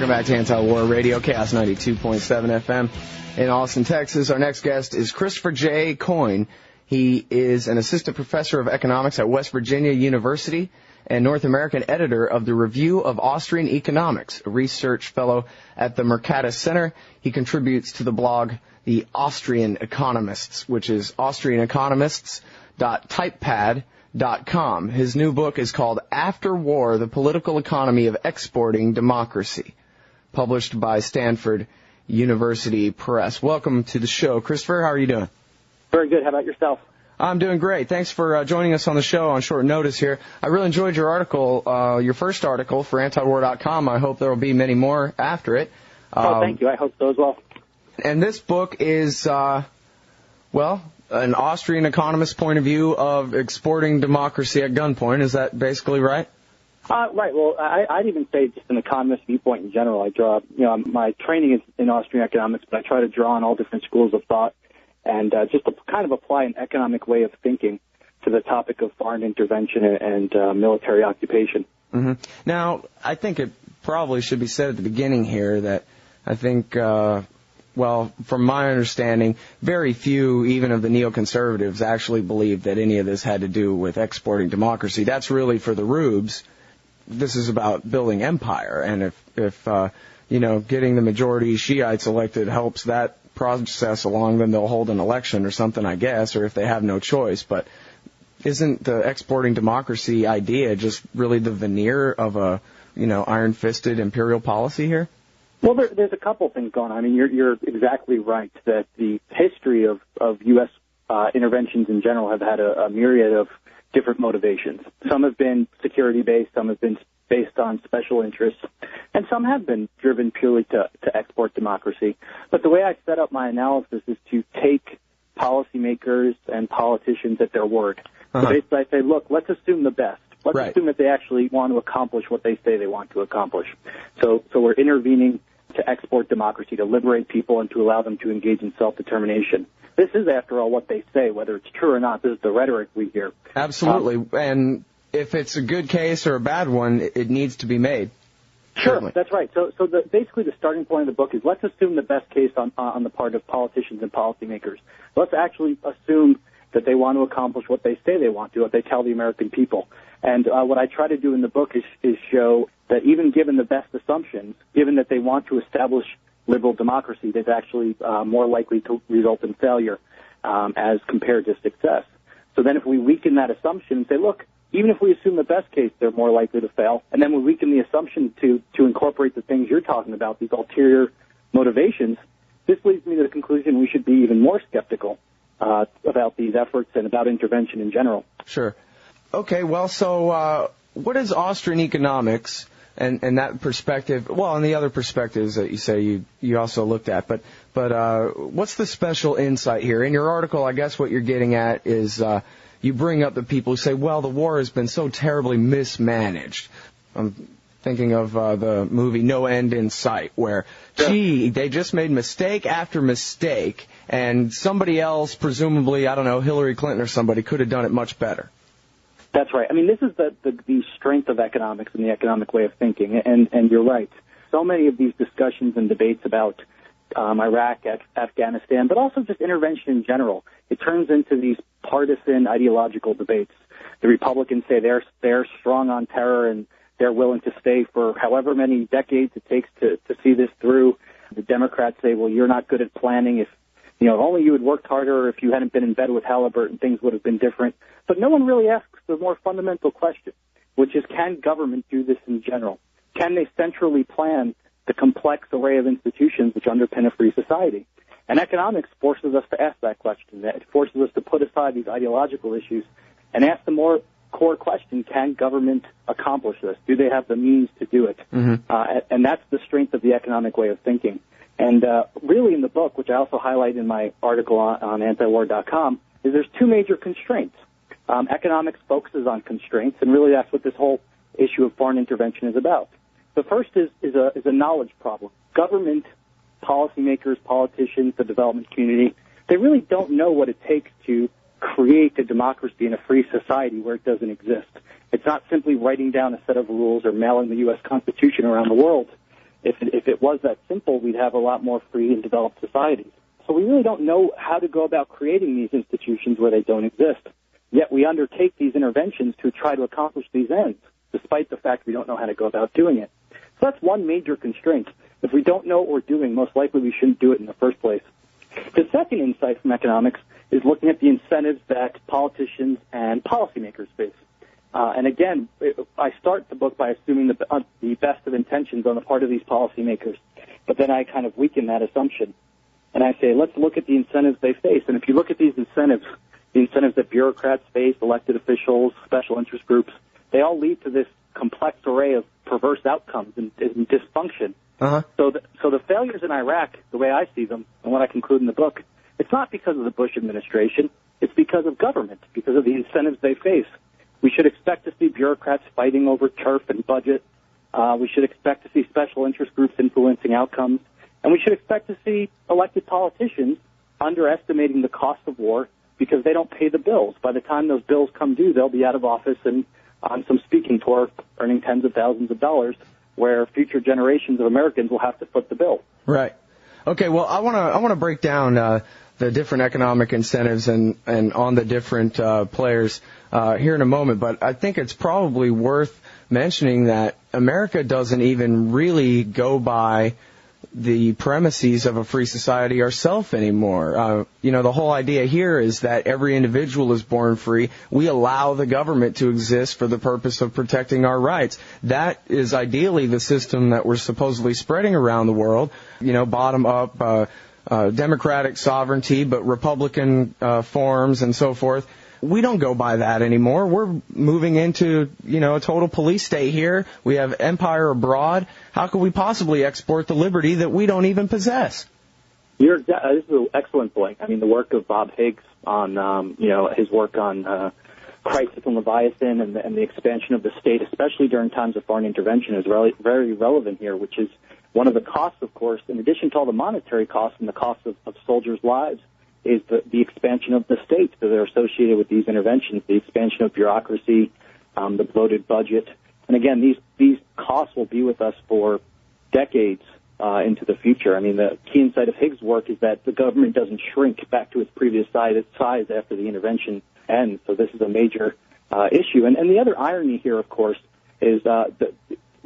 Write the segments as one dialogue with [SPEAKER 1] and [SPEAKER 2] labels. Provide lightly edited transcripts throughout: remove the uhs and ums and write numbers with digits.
[SPEAKER 1] Welcome back to Anti-War Radio, Chaos 92.7 FM in Austin, Texas. Our next guest is Christopher J. Coyne. He is an assistant professor of economics at West Virginia University and North American editor of the Review of Austrian Economics, a research fellow at the Mercatus Center. He contributes to the blog The Austrian Economists, which is austrianeconomists.typepad.com. His new book is called After War, The Political Economy of Exporting Democracy, published by Stanford University Press. Welcome to the show. Christopher, how are you doing?
[SPEAKER 2] Very good. How about yourself?
[SPEAKER 1] I'm doing great. Thanks for joining us on the show on short notice here. I really enjoyed your article, your first article for antiwar.com. I hope there will be many more after it.
[SPEAKER 2] Thank you. I hope so as well.
[SPEAKER 1] And this book is, an Austrian economist's point of view of exporting democracy at gunpoint. Is that basically right?
[SPEAKER 2] Right. Well, I'd even say just an economist viewpoint in general. I draw, my training is in Austrian economics, but I try to draw on all different schools of thought and just to kind of apply an economic way of thinking to the topic of foreign intervention and military occupation.
[SPEAKER 1] Mm-hmm. Now, I think it probably should be said at the beginning here that I think, from my understanding, very few, even of the neoconservatives, actually believe that any of this had to do with exporting democracy. That's really for the rubes. This is about building empire, and if getting the majority Shiites elected helps that process along, then they'll hold an election or something, I guess, or if they have no choice. But isn't the exporting democracy idea just really the veneer of a, iron-fisted imperial policy here?
[SPEAKER 2] Well, there's a couple things going on. I mean, you're exactly right that the history of U.S. Interventions in general have had a myriad of different motivations. Some have been security-based, some have been based on special interests, and some have been driven purely to export democracy. But the way I set up my analysis is to take policymakers and politicians at their word. So basically I say, look, let's assume the best. Let's assume that they actually want to accomplish what they say they want to accomplish. So we're intervening to export democracy, to liberate people and to allow them to engage in self-determination. This is, after all, what they say, whether it's true or not. This is the rhetoric we hear.
[SPEAKER 1] Absolutely. And if it's a good case or a bad one, it needs to be made.
[SPEAKER 2] Sure,
[SPEAKER 1] Certainly.
[SPEAKER 2] That's right. So basically the starting point of the book is let's assume the best case on the part of politicians and policymakers. Let's actually assume that they want to accomplish what they say they want to, what they tell the American people. And what I try to do in the book is show that even given the best assumptions, given that they want to establish liberal democracy, that's actually more likely to result in failure as compared to success. So then if we weaken that assumption and say, look, even if we assume the best case, they're more likely to fail, and then we weaken the assumption to incorporate the things you're talking about, these ulterior motivations, this leads me to the conclusion we should be even more skeptical about these efforts and about intervention in general.
[SPEAKER 1] Sure. Okay, well, so what is Austrian economics and that perspective, well, and the other perspectives that you say you also looked at, but what's the special insight here? In your article, I guess what you're getting at is you bring up the people who say, well, the war has been so terribly mismanaged. I'm thinking of the movie No End in Sight, where, they just made mistake after mistake, and somebody else, presumably, I don't know, Hillary Clinton or somebody, could have done it much better.
[SPEAKER 2] That's right. I mean, this is the strength of economics and the economic way of thinking, and you're right. So many of these discussions and debates about Iraq, Afghanistan, but also just intervention in general, it turns into these partisan ideological debates. The Republicans say they're strong on terror and they're willing to stay for however many decades it takes to see this through. The Democrats say, well, you're not good at planning. If only you had worked harder, or if you hadn't been in bed with Halliburton, things would have been different. But no one really asks the more fundamental question, which is, can government do this in general? Can they centrally plan the complex array of institutions which underpin a free society? And economics forces us to ask that question. It forces us to put aside these ideological issues and ask the more core question, can government accomplish this? Do they have the means to do it? Mm-hmm. And that's the strength of the economic way of thinking. And really in the book, which I also highlight in my article on antiwar.com, is there's two major constraints. Economics focuses on constraints, and really that's what this whole issue of foreign intervention is about. The first is a knowledge problem. Government, policymakers, politicians, the development community, they really don't know what it takes to create a democracy in a free society where it doesn't exist. It's not simply writing down a set of rules or mailing the U.S. Constitution around the world. If it was that simple, we'd have a lot more free and developed societies. So we really don't know how to go about creating these institutions where they don't exist. Yet we undertake these interventions to try to accomplish these ends, despite the fact we don't know how to go about doing it. So that's one major constraint. If we don't know what we're doing, most likely we shouldn't do it in the first place. The second insight from economics is looking at the incentives that politicians and policymakers face. And again, I start the book by assuming the best of intentions on the part of these policymakers, but then I kind of weaken that assumption. And I say, let's look at the incentives they face. And if you look at these incentives, the incentives that bureaucrats face, elected officials, special interest groups, they all lead to this complex array of perverse outcomes and dysfunction.
[SPEAKER 1] Uh-huh.
[SPEAKER 2] So the failures in Iraq, the way I see them, and what I conclude in the book, it's not because of the Bush administration. It's because of government, because of the incentives they face. We should expect to see bureaucrats fighting over turf and budget. We should expect to see special interest groups influencing outcomes. And we should expect to see elected politicians underestimating the cost of war because they don't pay the bills. By the time those bills come due, they'll be out of office and on some speaking tour earning tens of thousands of dollars, where future generations of Americans will have to foot the bill.
[SPEAKER 1] Right. Okay, well, I want to break down the different economic incentives and on the different players here in a moment, but I think it's probably worth mentioning that America doesn't even really go by the premises of a free society ourselves anymore. The whole idea here is that every individual is born free. We allow the government to exist for the purpose of protecting our rights. That is ideally the system that we're supposedly spreading around the world. Bottom up, democratic sovereignty, but Republican forms and so forth. We don't go by that anymore. We're moving into, a total police state here. We have empire abroad. How could we possibly export the liberty that we don't even possess?
[SPEAKER 2] This is an excellent point. I mean, the work of Bob Higgs on, his work on Crisis and Leviathan and the expansion of the state, especially during times of foreign intervention, is very relevant here, which is one of the costs, of course, in addition to all the monetary costs and the costs of soldiers' lives, is the expansion of the state that are associated with these interventions, the expansion of bureaucracy, the bloated budget. And again, these costs will be with us for decades into the future. I mean, the key insight of Higgs' work is that the government doesn't shrink back to its previous size after the intervention ends. So this is a major issue. And the other irony here, of course, is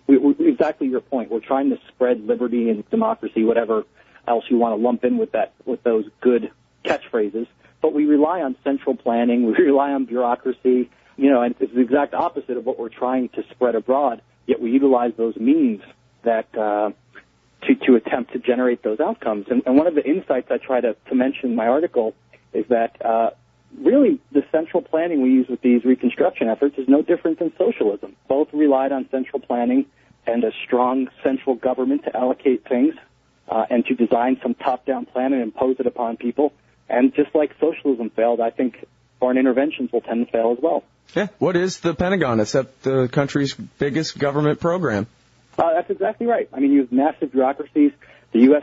[SPEAKER 2] exactly your point. We're trying to spread liberty and democracy, whatever else you want to lump in with those good catchphrases, but we rely on central planning, we rely on bureaucracy, and it's the exact opposite of what we're trying to spread abroad, yet we utilize those means that to attempt to generate those outcomes. And one of the insights I try to mention in my article is that really the central planning we use with these reconstruction efforts is no different than socialism. Both relied on central planning and a strong central government to allocate things and to design some top-down plan and impose it upon people. And just like socialism failed, I think foreign interventions will tend to fail as well.
[SPEAKER 1] Yeah. What is the Pentagon except the country's biggest government program?
[SPEAKER 2] That's exactly right. I mean, you have massive bureaucracies. The U.S.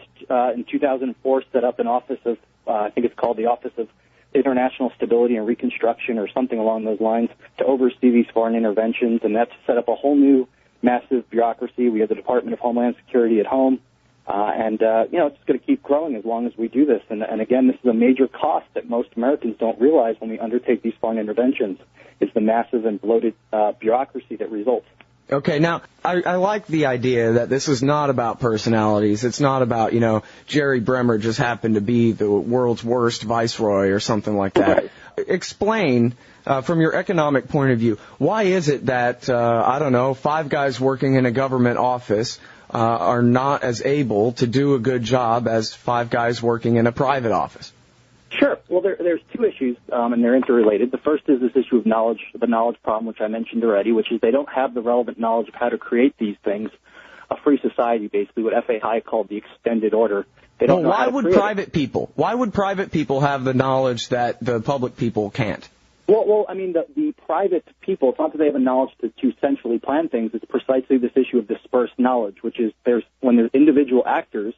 [SPEAKER 2] In 2004 set up an office of, I think it's called the Office of International Stability and Reconstruction or something along those lines, to oversee these foreign interventions, and that's set up a whole new massive bureaucracy. We have the Department of Homeland Security at home. It's going to keep growing as long as we do this. And again, this is a major cost that most Americans don't realize when we undertake these foreign interventions. It's the massive and bloated bureaucracy that results.
[SPEAKER 1] Okay, now, I like the idea that this is not about personalities. It's not about, Jerry Bremer just happened to be the world's worst viceroy or something like that.
[SPEAKER 2] Right.
[SPEAKER 1] Explain, from your economic point of view, why is it that, 5 guys working in a government office are not as able to do a good job as 5 guys working in a private office?
[SPEAKER 2] Sure. Well, there's two issues, and they're interrelated. The first is this issue of knowledge, the knowledge problem, which I mentioned already, which is they don't have the relevant knowledge of how to create these things. A free society, basically, what F.A. Hyde called the extended order. They don't know
[SPEAKER 1] why
[SPEAKER 2] how to
[SPEAKER 1] would
[SPEAKER 2] create
[SPEAKER 1] private people? Why would private people have the knowledge that the public people can't?
[SPEAKER 2] Well, I mean, the private people, it's not that they have a knowledge to centrally plan things. It's precisely this issue of dispersed knowledge, which is when there's individual actors,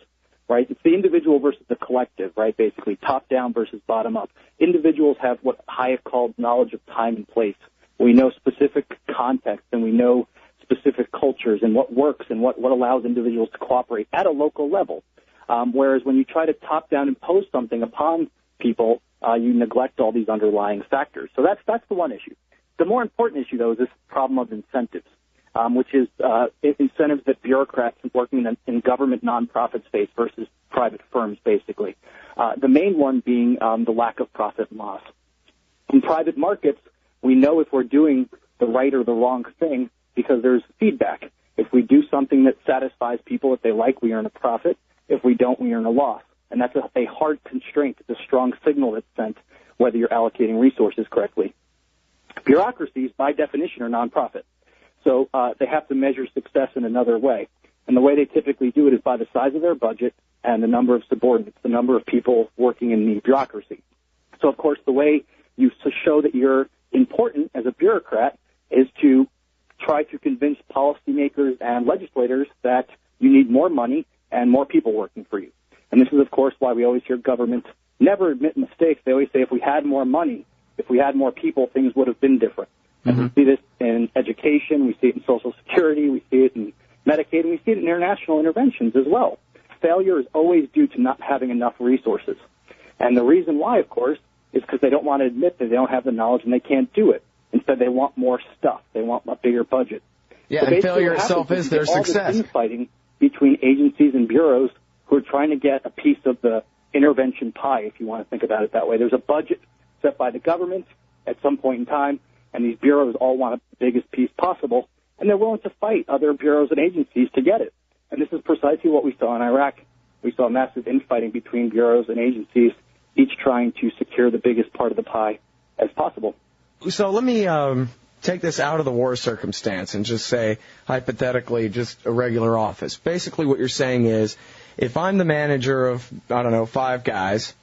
[SPEAKER 2] right? It's the individual versus the collective, right? Basically, top down versus bottom up. Individuals have what Hayek called knowledge of time and place. We know specific context and we know specific cultures and what works and what allows individuals to cooperate at a local level. Whereas when you try to top-down impose something upon people, you neglect all these underlying factors. So that's the one issue. The more important issue, though, is this problem of incentives, which is incentives that bureaucrats working in government nonprofit space versus private firms, basically. The main one being the lack of profit and loss. In private markets, we know if we're doing the right or the wrong thing because there's feedback. If we do something that satisfies people, if they like, we earn a profit. If we don't, we earn a loss. And that's a hard constraint. It's a strong signal that's sent whether you're allocating resources correctly. Bureaucracies, by definition, are nonprofit. So they have to measure success in another way. And the way they typically do it is by the size of their budget and the number of subordinates, the number of people working in the bureaucracy. So, of course, the way you show that you're important as a bureaucrat is to try to convince policymakers and legislators that you need more money and more people working for you. And this is, of course, why we always hear government never admit mistakes. They always say if we had more money, if we had more people, things would have been different. And we see this in education, we see it in Social Security, we see it in Medicaid, and we see it in international interventions as well. Failure is always due to not having enough resources. And the reason why, of course, is because they don't want to admit that they don't have the knowledge and they can't do it. Instead, they want more stuff. They want a bigger budget.
[SPEAKER 1] Yeah, so and failure itself is their success.
[SPEAKER 2] All this infighting between agencies and bureaus who are trying to get a piece of the intervention pie, if you want to think about it that way. There's a budget set by the government at some point in time, and these bureaus all want the biggest piece possible, and they're willing to fight other bureaus and agencies to get it. And this is precisely what we saw in Iraq. We saw massive infighting between bureaus and agencies, each trying to secure the biggest part of the pie as possible.
[SPEAKER 1] So let me take this out of the war circumstance and just say, hypothetically, just a regular office. Basically what you're saying is, if I'm the manager of, 5 guys,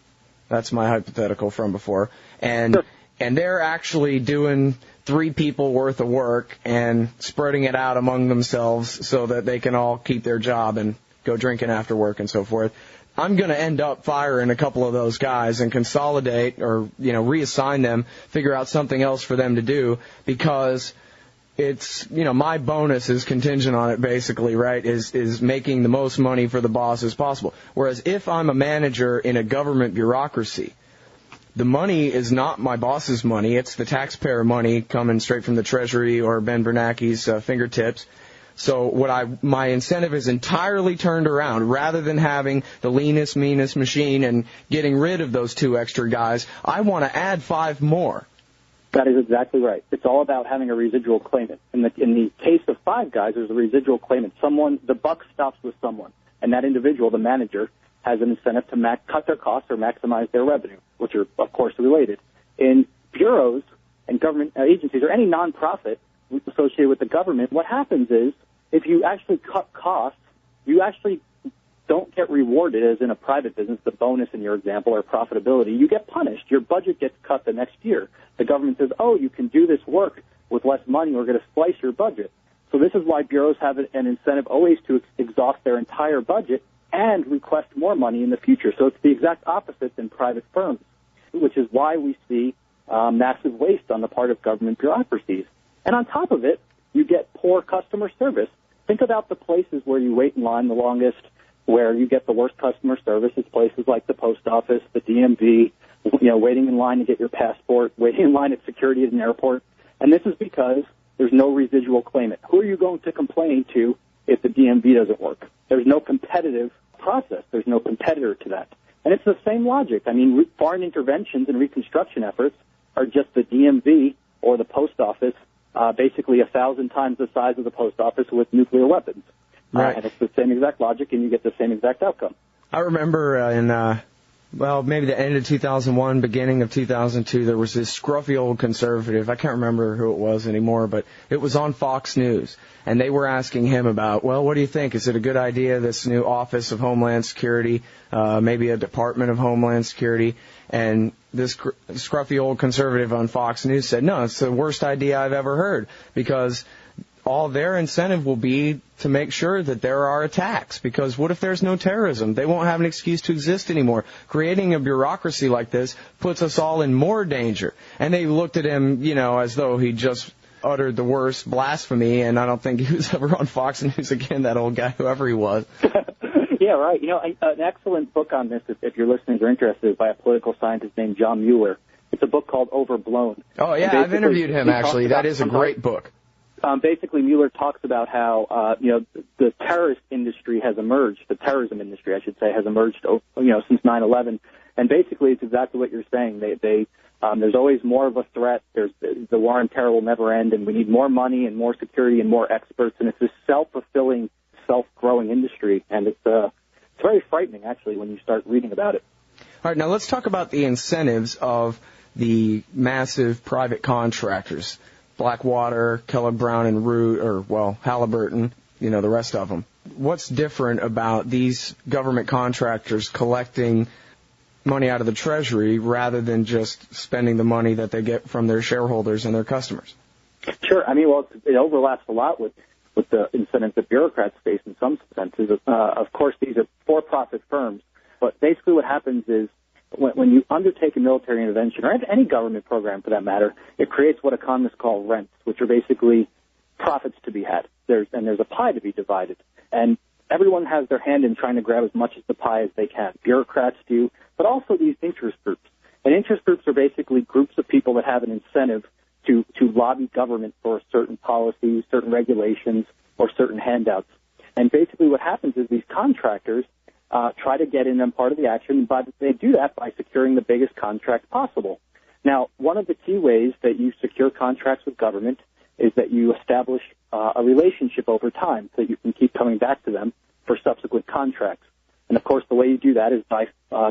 [SPEAKER 1] that's my hypothetical from before, and they're actually doing 3 people worth of work and spreading it out among themselves so that they can all keep their job and go drinking after work and so forth, I'm going to end up firing a couple of those guys and consolidate or, reassign them, figure out something else for them to do because it's, my bonus is contingent on it basically, right, is making the most money for the boss as possible. Whereas if I'm a manager in a government bureaucracy, the money is not my boss's money. It's the taxpayer money coming straight from the Treasury or Ben Bernanke's fingertips. So my incentive is entirely turned around. Rather than having the leanest, meanest machine and getting rid of those 2 extra guys, I want to add 5 more.
[SPEAKER 2] That is exactly right. It's all about having a residual claimant. In the case of 5 guys, there's a residual claimant. The buck stops with someone, and that individual, the manager, has an incentive to cut their costs or maximize their revenue, which are, of course, related. In bureaus and government agencies or any nonprofit associated with the government, what happens is if you actually cut costs, you actually don't get rewarded, as in a private business, the bonus in your example, or profitability. You get punished. Your budget gets cut the next year. The government says, you can do this work with less money. We're going to slice your budget. So this is why bureaus have an incentive always to exhaust their entire budget and request more money in the future. So it's the exact opposite in private firms, which is why we see massive waste on the part of government bureaucracies. And on top of it, you get poor customer service. Think about the places where you wait in line the longest, where you get the worst customer service. It's places like the post office, the DMV, waiting in line to get your passport, waiting in line at security at an airport. And this is because there's no residual claimant. Who are you going to complain to if the DMV doesn't work? There's no competitive process. There's no competitor to that. And it's the same logic. I mean, foreign interventions and reconstruction efforts are just the DMV or the post office, basically 1,000 times the size of the post office with nuclear weapons.
[SPEAKER 1] Right.
[SPEAKER 2] And it's the same exact logic, and you get the same exact outcome.
[SPEAKER 1] I remember maybe the end of 2001, beginning of 2002, there was this scruffy old conservative. I can't remember who it was anymore, but it was on Fox News. And they were asking him about, what do you think? Is it a good idea, this new Office of Homeland Security, maybe a Department of Homeland Security? And this scruffy old conservative on Fox News said, no, it's the worst idea I've ever heard, because all their incentive will be to make sure that there are attacks, because what if there's no terrorism? They won't have an excuse to exist anymore. Creating a bureaucracy like this puts us all in more danger. And they looked at him, as though he just uttered the worst blasphemy, and I don't think he was ever on Fox News again, that old guy, whoever he was.
[SPEAKER 2] Yeah, right. You know, an excellent book on this, if your listeners are interested, is by a political scientist named John Mueller. It's a book called Overblown.
[SPEAKER 1] Oh, yeah, I've interviewed him, actually. That is a great book.
[SPEAKER 2] Basically, Mueller talks about how, the terrorist industry has emerged, the terrorism industry, I should say, has emerged, since 9/11. And basically, it's exactly what you're saying. There's always more of a threat. The war on terror will never end, and we need more money and more security and more experts. And it's this self-fulfilling, self-growing industry, and it's very frightening, actually, when you start reading about it.
[SPEAKER 1] All right, now let's talk about the incentives of the massive private contractors, Blackwater, Keller Brown and Root, Halliburton, the rest of them. What's different about these government contractors collecting money out of the Treasury rather than just spending the money that they get from their shareholders and their customers?
[SPEAKER 2] Sure. I mean, it overlaps a lot with the incentives that bureaucrats face in some senses. Of course, these are for-profit firms, but basically what happens is when you undertake a military intervention, or any government program for that matter, it creates what economists call rents, which are basically profits to be had. There's a pie to be divided. And everyone has their hand in trying to grab as much of the pie as they can. Bureaucrats do, but also these interest groups. And interest groups are basically groups of people that have an incentive to lobby government for certain policies, certain regulations, or certain handouts. And basically what happens is these contractors try to get in on part of the action, but they do that by securing the biggest contract possible. Now, one of the key ways that you secure contracts with government is that you establish a relationship over time so that you can keep coming back to them for subsequent contracts. And, of course, the way you do that is by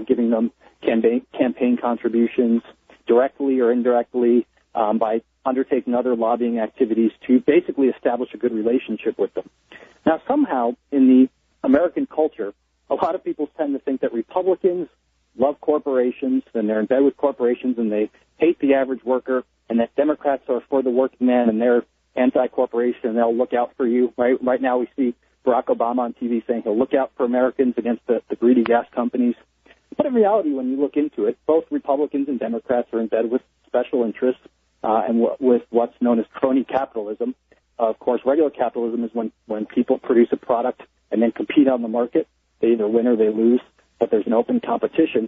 [SPEAKER 2] giving them campaign contributions directly or indirectly, by undertaking other lobbying activities to basically establish a good relationship with them. Now, somehow, in the American culture, a lot of people tend to think that Republicans love corporations and they're in bed with corporations and they hate the average worker, and that Democrats are for the working man and they're anti-corporation and they'll look out for you. Right now we see Barack Obama on TV saying he'll look out for Americans against the greedy gas companies. But in reality, when you look into it, both Republicans and Democrats are in bed with special interests and with what's known as crony capitalism. Of course, regular capitalism is when people produce a product and then compete on the market. They either win or they lose, but there's an open competition.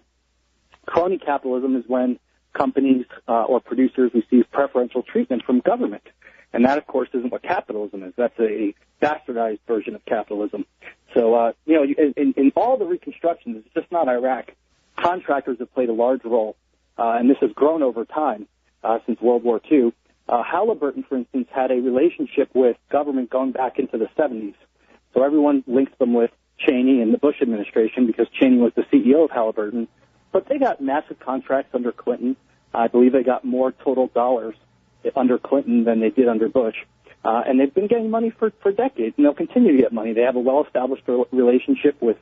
[SPEAKER 2] Crony capitalism is when companies or producers receive preferential treatment from government. And that, of course, isn't what capitalism is. That's a bastardized version of capitalism. So, in all the reconstructions, it's just not Iraq. Contractors have played a large role, and this has grown over time since World War II. Halliburton, for instance, had a relationship with government going back into the 70s. So everyone links them with Cheney and the Bush administration because Cheney was the CEO of Halliburton. But they got massive contracts under Clinton. I believe they got more total dollars under Clinton than they did under Bush. And they've been getting money for decades, and they'll continue to get money. They have a well-established relationship with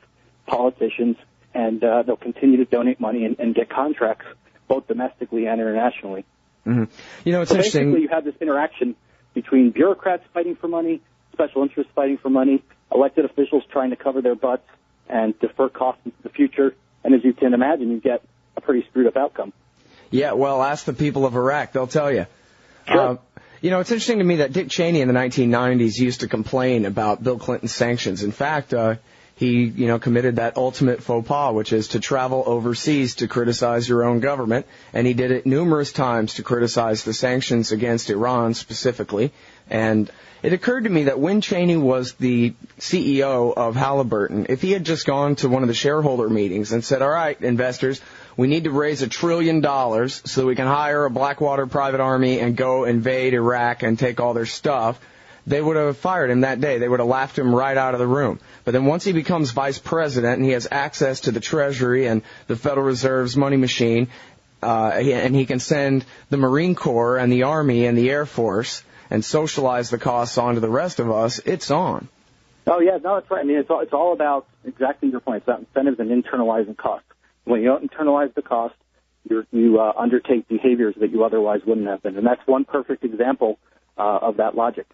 [SPEAKER 2] politicians, and they'll continue to donate money and get contracts, both domestically and internationally.
[SPEAKER 1] Mm-hmm. It's interesting.
[SPEAKER 2] Basically, you have this interaction between bureaucrats fighting for money, special interests fighting for money, elected officials trying to cover their butts and defer costs into the future. And as you can imagine, you get a pretty screwed up outcome. Yeah,
[SPEAKER 1] well, ask the people of Iraq. They'll tell you.
[SPEAKER 2] Sure.
[SPEAKER 1] It's interesting to me that Dick Cheney in the 1990s used to complain about Bill Clinton's sanctions. In fact, he, committed that ultimate faux pas, which is to travel overseas to criticize your own government. And he did it numerous times to criticize the sanctions against Iran specifically. And it occurred to me that when Cheney was the CEO of Halliburton, if he had just gone to one of the shareholder meetings and said, all right, investors, we need to raise $1 trillion so that we can hire a Blackwater private army and go invade Iraq and take all their stuff, they would have fired him that day. They would have laughed him right out of the room. But then once he becomes vice president and he has access to the Treasury and the Federal Reserve's money machine, and he can send the Marine Corps and the Army and the Air Force and socialize the costs onto the rest of us, it's on.
[SPEAKER 2] Oh, yeah, no, that's right. I mean, it's all about exactly your point. It's about incentives and internalizing costs. When you don't internalize the cost, you undertake behaviors that you otherwise wouldn't have been. And that's one perfect example of that logic.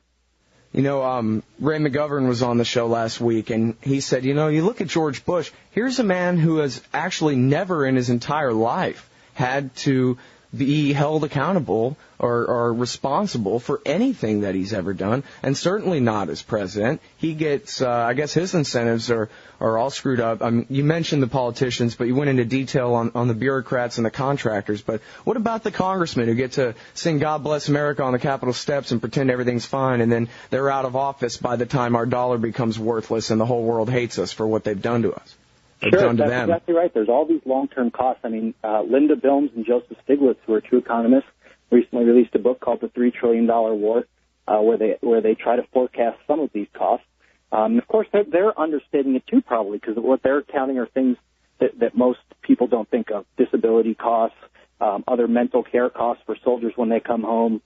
[SPEAKER 1] Ray McGovern was on the show last week, and he said, you look at George Bush, here's a man who has actually never in his entire life had to be held accountable or responsible for anything that he's ever done, and certainly not as president. He gets, I guess his incentives are all screwed up. You mentioned the politicians, but you went into detail on the bureaucrats and the contractors. But what about the congressmen who get to sing God Bless America on the Capitol steps and pretend everything's fine, and then they're out of office by the time our dollar becomes worthless and the whole world hates us for what they've done to us?
[SPEAKER 2] Sure, that's exactly right. There's all these long-term costs. I mean, Linda Bilmes and Joseph Stiglitz, who are two economists, recently released a book called The $3 Trillion War, where they try to forecast some of these costs. Of course, they're understating it too, probably, because what they're counting are things that most people don't think of: disability costs, other mental care costs for soldiers when they come home,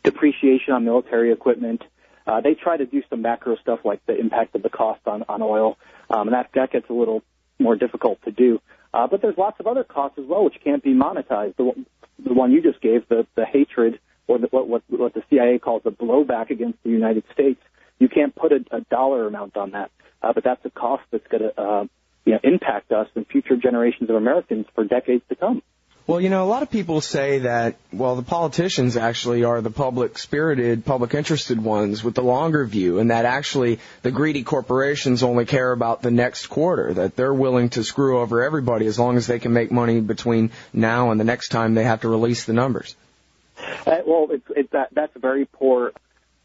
[SPEAKER 2] depreciation on military equipment. They try to do some macro stuff like the impact of the cost on oil, and that gets a little more difficult to do. But there's lots of other costs as well which can't be monetized. The one you just gave, the hatred, or what the CIA calls the blowback against the United States, you can't put a dollar amount on that. But that's a cost that's going to impact us and future generations of Americans for decades to come.
[SPEAKER 1] Well, a lot of people say that, the politicians actually are the public-spirited, public-interested ones with the longer view, and that actually the greedy corporations only care about the next quarter, that they're willing to screw over everybody as long as they can make money between now and the next time they have to release the numbers.
[SPEAKER 2] That's a very poor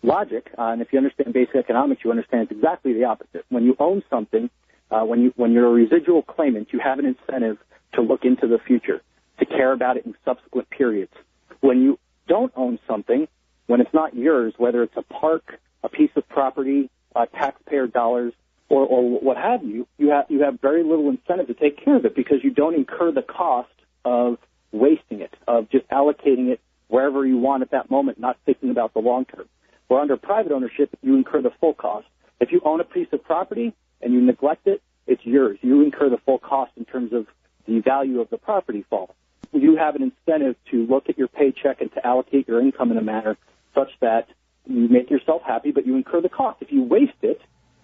[SPEAKER 2] logic, and if you understand basic economics, you understand it's exactly the opposite. When you own something, when you're a residual claimant, you have an incentive to look into the future, to care about it in subsequent periods. When you don't own something, when it's not yours, whether it's a park, a piece of property, taxpayer dollars, or what have you, you have very little incentive to take care of it because you don't incur the cost of wasting it, of just allocating it wherever you want at that moment, not thinking about the long term. Where under private ownership, you incur the full cost. If you own a piece of property and you neglect it, it's yours. You incur the full cost in terms of the value of the property falling. You have an incentive to look at your paycheck and to allocate your income in a manner such that you make yourself happy, but you incur the cost. If you waste it,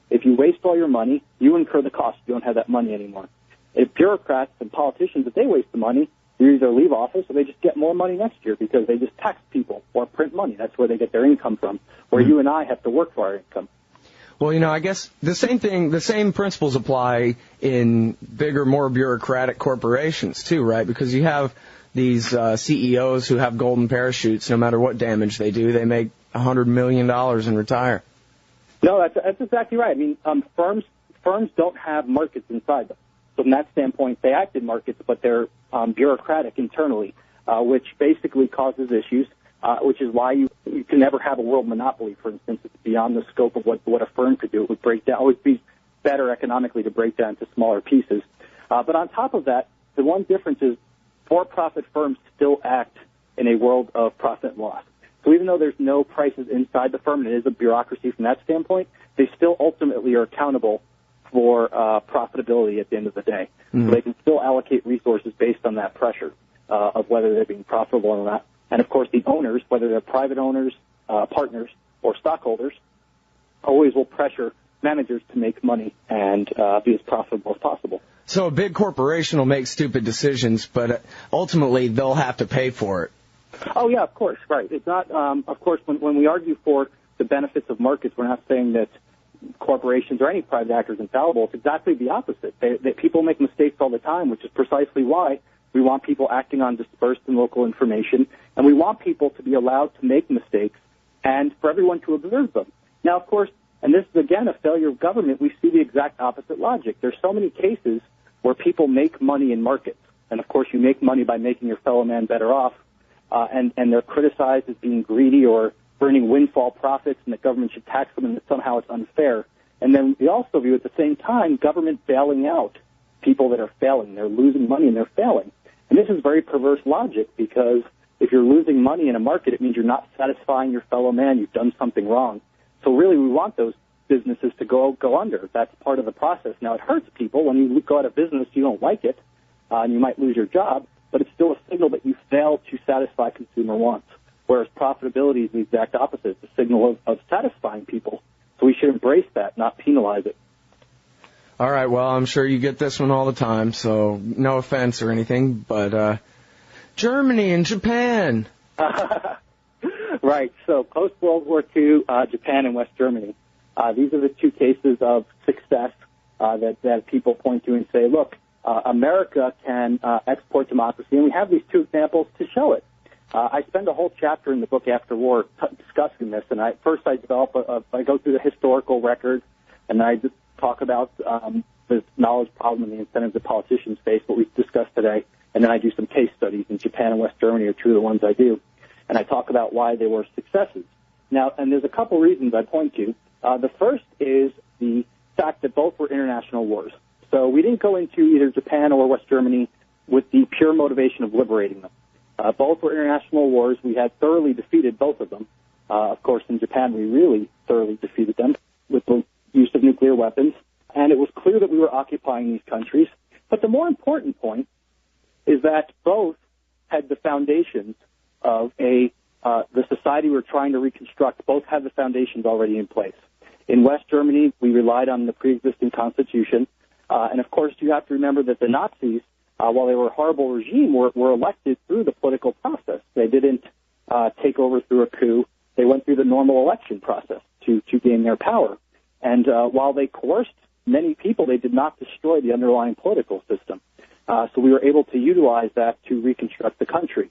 [SPEAKER 2] if you waste all your money, you incur the cost. You don't have that money anymore. If bureaucrats and politicians, if they waste the money, you either leave office or they just get more money next year because they just tax people or print money. That's where they get their income from, where you and I have to work for our income.
[SPEAKER 1] Well, I guess the same principles apply in bigger, more bureaucratic corporations too, right? Because you have these CEOs who have golden parachutes. No matter what damage they do, they make $100 million and retire.
[SPEAKER 2] No, that's exactly right. I mean, firms don't have markets inside them. So from that standpoint, they act in markets, but they're bureaucratic internally, which basically causes issues. Which is why you can never have a world monopoly, for instance. It's beyond the scope of what a firm could do. It would break down. It would be better economically to break down into smaller pieces. But on top of that, the one difference is for-profit firms still act in a world of profit and loss. So even though there's no prices inside the firm, and it is a bureaucracy from that standpoint, they still ultimately are accountable for profitability at the end of the day. Mm-hmm. So they can still allocate resources based on that pressure of whether they're being profitable or not. And, of course, the owners, whether they're private owners, partners, or stockholders, always will pressure managers to make money and be as profitable as possible.
[SPEAKER 1] So a big corporation will make stupid decisions, but ultimately they'll have to pay for it.
[SPEAKER 2] Oh, yeah, of course, right. It's not, of course, when we argue for the benefits of markets, we're not saying that corporations or any private actors are infallible. It's exactly the opposite. People make mistakes all the time, which is precisely why we want people acting on dispersed and local information, and we want people to be allowed to make mistakes and for everyone to observe them. Now, of course, and this is, again, a failure of government, we see the exact opposite logic. There's so many cases where people make money in markets, and, of course, you make money by making your fellow man better off, and they're criticized as being greedy or earning windfall profits and that government should tax them and that somehow it's unfair. And then we also view at the same time government bailing out people that are failing. They're losing money and they're failing. And this is very perverse logic because if you're losing money in a market, it means you're not satisfying your fellow man. You've done something wrong. So really we want those businesses to go under. That's part of the process. Now, it hurts people. When you go out of business, you don't like it, and you might lose your job, but it's still a signal that you failed to satisfy consumer wants, whereas profitability is the exact opposite. It's a signal of satisfying people. So we should embrace that, not penalize it.
[SPEAKER 1] All right, well, I'm sure you get this one all the time, so no offense or anything, but Germany and Japan.
[SPEAKER 2] Right. So post-World War II, Japan and West Germany. These are the two cases of success that people point to and say, look, America can export democracy, and we have these two examples to show it. I spend a whole chapter in the book After War discussing this, and I go through the historical record, and I just talk about the knowledge problem and the incentives that politicians face, what we've discussed today, and then I do some case studies in Japan and West Germany are two of the ones I do, and I talk about why they were successes. Now, and there's a couple reasons I point to. The first is the fact that both were international wars. So we didn't go into either Japan or West Germany with the pure motivation of liberating them. Both were international wars. We had thoroughly defeated both of them. Of course, in Japan, we really thoroughly defeated them with the use of nuclear weapons. And it was clear that we were occupying these countries. But the more important point is that both had the foundations of the society we were trying to reconstruct. Both had the foundations already in place. In West Germany, we relied on the pre-existing constitution. And, of course, you have to remember that the Nazis, while they were a horrible regime, were elected through the political process. They didn't take over through a coup. They went through the normal election process to gain their power. And while they coerced many people, they did not destroy the underlying political system. So we were able to utilize that to reconstruct the country.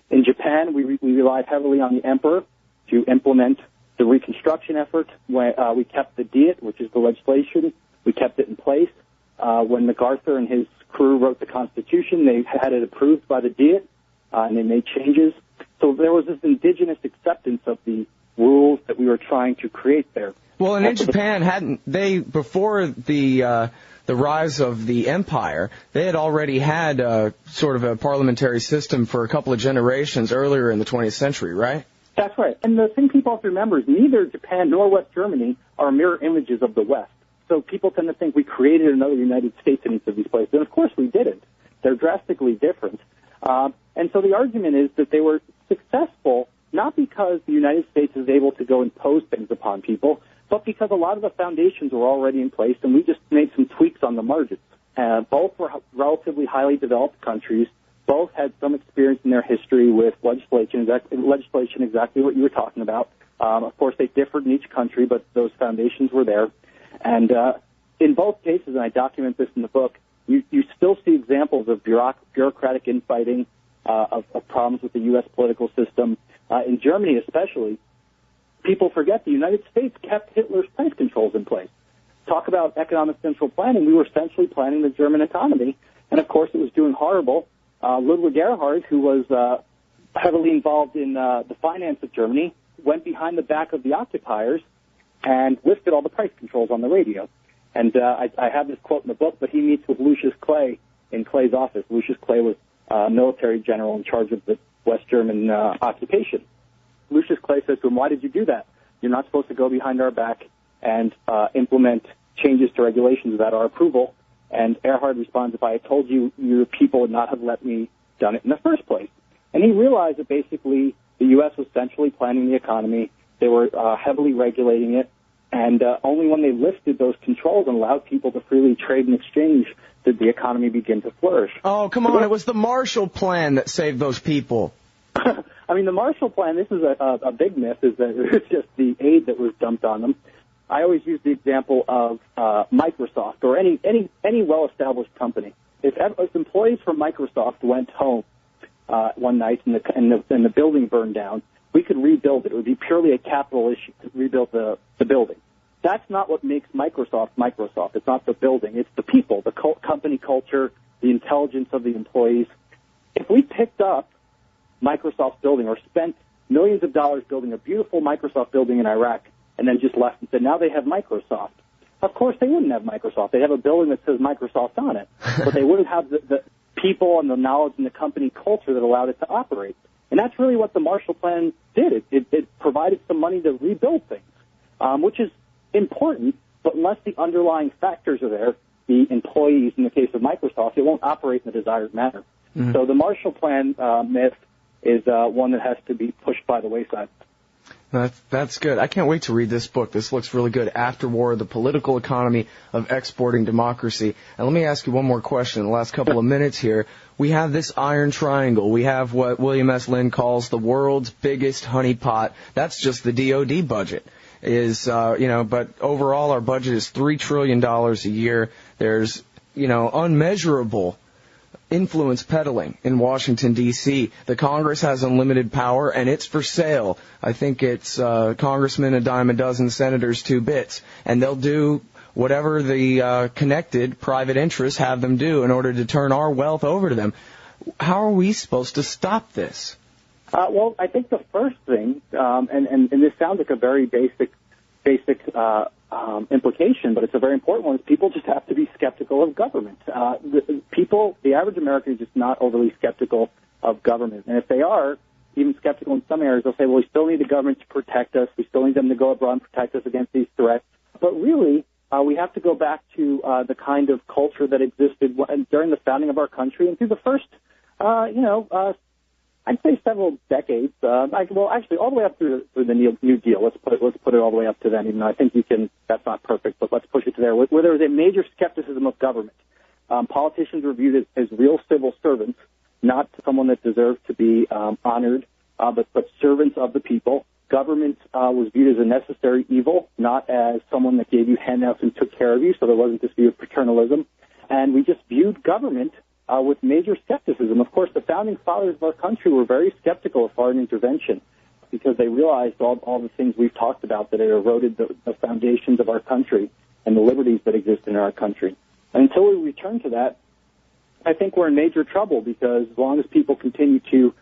[SPEAKER 2] In Japan, we relied heavily on the emperor to implement the reconstruction effort. We kept the Diet, which is the legislation. We kept it in place. When MacArthur and his crew wrote the Constitution, they had it approved by the Diet, and they made changes. So there was this indigenous acceptance of the rules that we were trying to create there.
[SPEAKER 1] Well, and in Japan, hadn't they, before the rise of the empire, they had already had sort of a parliamentary system for a couple of generations earlier in the 20th century, right?
[SPEAKER 2] That's right. And the thing people have to remember is neither Japan nor West Germany are mirror images of the West. So people tend to think we created another United States in each of these places. And, of course, we didn't. They're drastically different. And so the argument is that they were successful not because the United States is able to go impose things upon people, but because a lot of the foundations were already in place, and we just made some tweaks on the margins. Both were relatively highly developed countries. Both had some experience in their history with legislation, exactly what you were talking about. Of course, they differed in each country, but those foundations were there. And in both cases, and I document this in the book, you still see examples of bureaucratic infighting, of problems with the U.S. political system. In Germany especially, people forget the United States kept Hitler's price controls in place. Talk about economic central planning. We were essentially planning the German economy, and of course it was doing horrible. Ludwig Erhard, who was heavily involved in the finance of Germany, went behind the back of the occupiers and lifted all the price controls on the radio. And I have this quote in the book, but he meets with Lucius Clay in Clay's office. Lucius Clay was a military general in charge of the West German occupation. Lucius Clay says to him, "Why did you do that? You're not supposed to go behind our back and implement changes to regulations without our approval." And Erhard responds, "If I had told you, your people would not have let me done it in the first place." And he realized that basically the U.S. was centrally planning the economy. They were heavily regulating it. And only when they lifted those controls and allowed people to freely trade and exchange did the economy begin to flourish.
[SPEAKER 1] Oh, come on. It was the Marshall Plan that saved those people.
[SPEAKER 2] I mean, the Marshall Plan, this is a big myth, is that it was just the aid that was dumped on them. I always use the example of Microsoft or any well-established company. If employees from Microsoft went home one night and the building burned down, we could rebuild it. It would be purely a capital issue to rebuild the building. That's not what makes Microsoft Microsoft. It's not the building. It's the people, the company culture, the intelligence of the employees. If we picked up Microsoft's building or spent millions of dollars building a beautiful Microsoft building in Iraq and then just left and said, now they have Microsoft, of course they wouldn't have Microsoft. They'd have a building that says Microsoft on it. But they wouldn't have the people and the knowledge and the company culture that allowed it to operate. And that's really what the Marshall Plan did. It provided some money to rebuild things, which is important, but unless the underlying factors are there, the employees, in the case of Microsoft, it won't operate in the desired manner. Mm-hmm. So the Marshall Plan myth is one that has to be pushed by the wayside.
[SPEAKER 1] That's good. I can't wait to read this book. This looks really good. After War, The Political Economy of Exporting Democracy. And let me ask you one more question in the last couple of minutes here. We have this iron triangle. We have what William S. Lynn calls the world's biggest honeypot. That's just the DOD budget. But overall our budget is $3 trillion a year. There's, unmeasurable influence peddling in Washington, D.C. The Congress has unlimited power, and it's for sale. I think it's congressmen a dime a dozen, senators 2 bits. And they'll do whatever the connected private interests have them do in order to turn our wealth over to them. How are we supposed to stop this?
[SPEAKER 2] Well, I think the first thing, and this sounds like a very basic implication, but it's a very important one, is people just have to be skeptical of government. The average American is just not overly skeptical of government. And if they are even skeptical in some areas, they'll say, well, we still need the government to protect us. We still need them to go abroad and protect us against these threats. But really, we have to go back to the kind of culture that existed during the founding of our country and through the first, I'd say several decades. Actually, all the way up through the New Deal. Let's put it all the way up to then. Even though I think that's not perfect, but let's push it to there. Where there was a major skepticism of government. Politicians were viewed as real civil servants, not someone that deserved to be honored, but servants of the people. Government was viewed as a necessary evil, not as someone that gave you handouts and took care of you. So there wasn't this view of paternalism, and we just viewed government with major skepticism. Of course, the founding fathers of our country were very skeptical of foreign intervention because they realized all the things we've talked about that had eroded the foundations of our country and the liberties that exist in our country. And until we return to that, I think we're in major trouble because as long as people continue to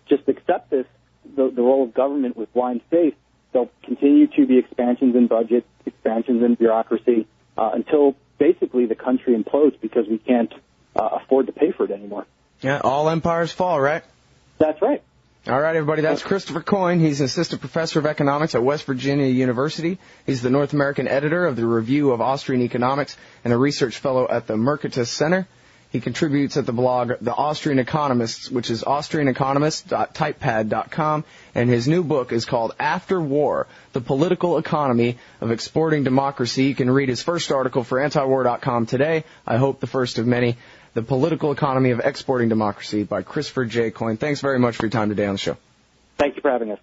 [SPEAKER 2] just accept the role of government with blind faith, there'll continue to be expansions in budget, expansions in bureaucracy, until basically the country implodes because we can't afford to pay for it anymore.
[SPEAKER 1] Yeah, all empires fall, right?
[SPEAKER 2] That's right.
[SPEAKER 1] All right, everybody, that's Christopher Coyne. He's an assistant professor of economics at West Virginia University. He's the North American editor of the Review of Austrian Economics and a research fellow at the Mercatus Center. He contributes at the blog The Austrian Economists, which is austrianeconomists.typepad.com, and his new book is called After War, The Political Economy of Exporting Democracy. You can read his first article for antiwar.com today. I hope the first of many. The Political Economy of Exporting Democracy by Christopher J. Coyne. Thanks very much for your time today on the show.
[SPEAKER 2] Thank you for having us.